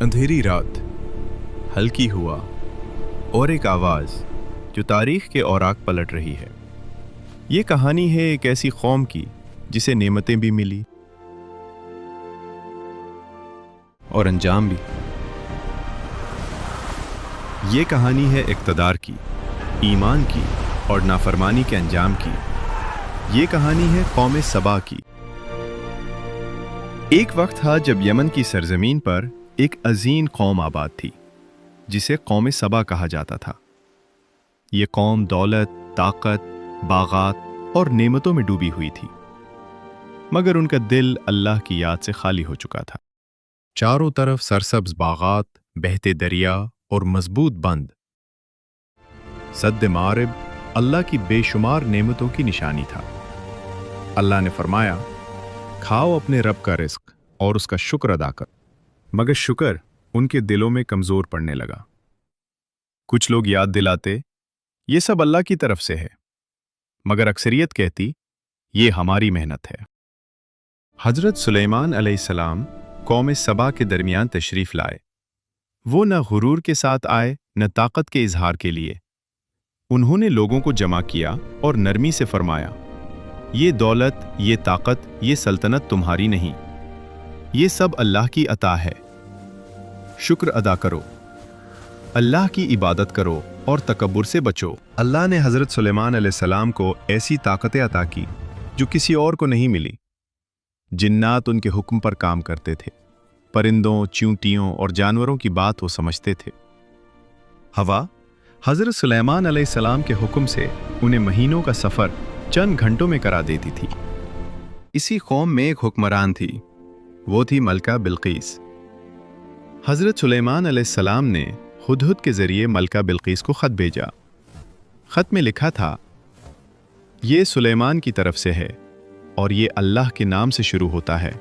अंधेरी रात, हल्की हुआ और एक आवाज़ जो तारीख़ के औराक पलट रही है। ये कहानी है एक ऐसी कौम की जिसे नेमतें भी मिली और अंजाम भी। ये कहानी है इक़्तिदार की, ईमान की और नाफरमानी के अंजाम की। ये कहानी है कौम सबा की। एक वक्त था जब यमन की सरजमीन पर एक अजीम कौम आबाद थी जिसे कौम सबा कहा जाता था। ये कौम दौलत, ताकत, बागात और नेमतों में डूबी हुई थी, मगर उनका दिल अल्लाह की याद से खाली हो चुका था। चारों तरफ सरसब्ज बागात, बहते दरिया और मजबूत बंद। सद्द मारिब अल्लाह की बेशुमार नेमतों की निशानी था। अल्लाह ने फरमाया, खाओ अपने रब का रिस्क और उसका शुक्र अदा कर। मगर शुक्र उनके दिलों में कमजोर पड़ने लगा। कुछ लोग याद दिलाते, ये सब अल्लाह की तरफ से है, मगर अक्सरियत कहती, ये हमारी मेहनत है। हजरत सुलेमान अलैहिस्सलाम कौम सबा के दरमियान तशरीफ लाए। वो न गुरूर के साथ आए न ताकत के इजहार के लिए। उन्होंने लोगों को जमा किया और नरमी से फरमाया, ये दौलत, ये ताकत, ये सल्तनत तुम्हारी नहीं, ये सब अल्लाह की अता है। शुक्र अदा करो, अल्लाह की इबादत करो और तकब्बुर से बचो। अल्लाह ने हजरत सुलेमान अलैहिस्सलाम को ऐसी ताकतें अता की जो किसी और को नहीं मिली। जिन्नात उनके हुक्म पर काम करते थे। परिंदों, चींटियों और जानवरों की बात वो समझते थे। हवा हजरत सुलेमान अलैहिस्सलाम के हुक्म से उन्हें महीनों का सफर चंद घंटों में करा देती थी। इसी कौम में एक हुक्मरान थी, वो थी मलका बिल्कीस। हजरत सुलेमान अलैहिस्सलाम ने हुदहुद के जरिए मलका बिल्कीस को खत भेजा। खत में लिखा था, ये सुलेमान की तरफ से है और ये अल्लाह के नाम से शुरू होता है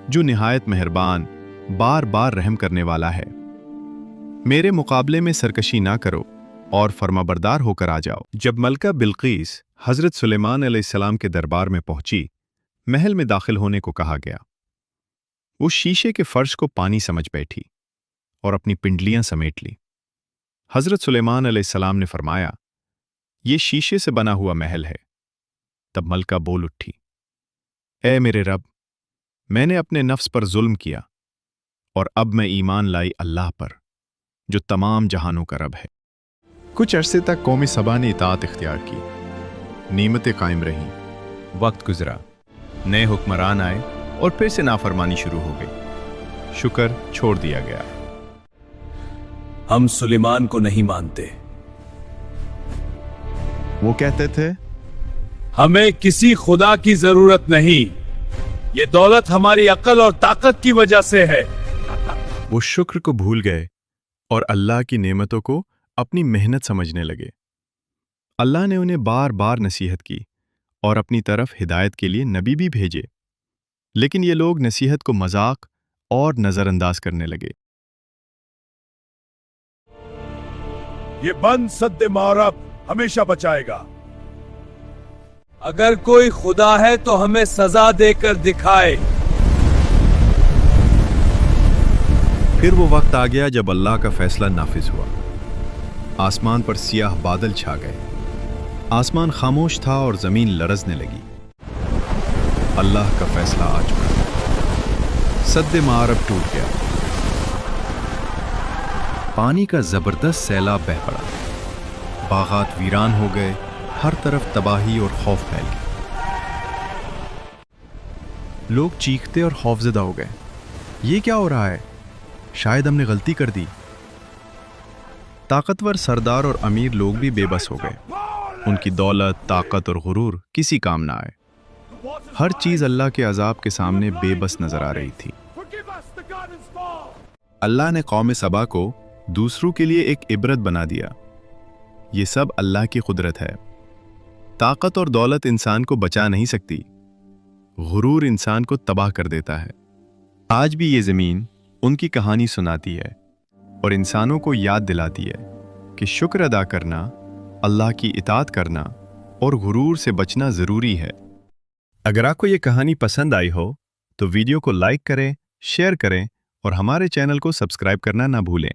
जो निहायत मेहरबान, बार बार रहम करने वाला है। मेरे मुकाबले में सरकशी ना करो और फर्माबरदार होकर आ जाओ। जब मलका बिल्कीस हजरत सुलेमान अलैहिस्सलाम के दरबार में पहुंची, महल में दाखिल होने को कहा गया। वो शीशे के फर्श को पानी समझ बैठी और अपनी पिंडलियां समेट ली। हजरत सुलेमान अलैहिस्सलाम ने फरमाया, ये शीशे से बना हुआ महल है। तब मलका बोल उठी, ऐ मेरे रब, मैंने अपने नफ्स पर जुल्म किया और अब मैं ईमान लाई अल्लाह पर जो तमाम जहानों का रब है। कुछ अरसे तक कौम सबा ने इताअत इख्तियार की, नीमतें कायम रहीं। वक्त गुजरा, नए हुक्मरान आए और फिर से नाफरमानी शुरू हो गई। शुक्र छोड़ दिया गया। हम सुलेमान को नहीं मानते। वो कहते थे, हमें किसी खुदा की जरूरत नहीं, ये दौलत हमारी अक्ल और ताकत की वजह से है। वो शुक्र को भूल गए और अल्लाह की नेमतों को अपनी मेहनत समझने लगे। अल्लाह ने उन्हें बार बार नसीहत की और अपनी तरफ हिदायत के लिए नबी भी भेजे, लेकिन ये लोग नसीहत को मजाक और नजरअंदाज करने लगे। ये बंद सद्दे मारब हमेशा बचाएगा। अगर कोई खुदा है तो हमें सजा देकर दिखाए। फिर वो वक्त आ गया जब अल्लाह का फैसला नाफिज हुआ। आसमान पर सियाह बादल छा गए। आसमान खामोश था और जमीन लरजने लगी। अल्लाह का फैसला आ चुका। सद्दे मारब टूट गया। पानी का जबरदस्त सैलाब बह पड़ा। बागात वीरान हो गए। हर तरफ तबाही और खौफ फैल गया। लोग चीखते और खौफजदा हो गए। ये क्या हो रहा है? शायद हमने गलती कर दी। ताकतवर सरदार और अमीर लोग भी बेबस हो गए। उनकी दौलत, ताकत और गुरूर किसी काम ना आए। हर चीज अल्लाह के अजाब के सामने बेबस नजर आ रही थी। अल्लाह ने कौम सबा को दूसरों के लिए एक इबरत बना दिया। ये सब अल्लाह की कुदरत है। ताकत और दौलत इंसान को बचा नहीं सकती, गुरूर इंसान को तबाह कर देता है। आज भी ये जमीन उनकी कहानी सुनाती है और इंसानों को याद दिलाती है कि शुक्र अदा करना, अल्लाह की इताअत करना और गुरूर से बचना जरूरी है। अगर आपको ये कहानी पसंद आई हो तो वीडियो को लाइक करें, शेयर करें اور ہمارے چینل کو سبسکرائب کرنا نہ بھولیں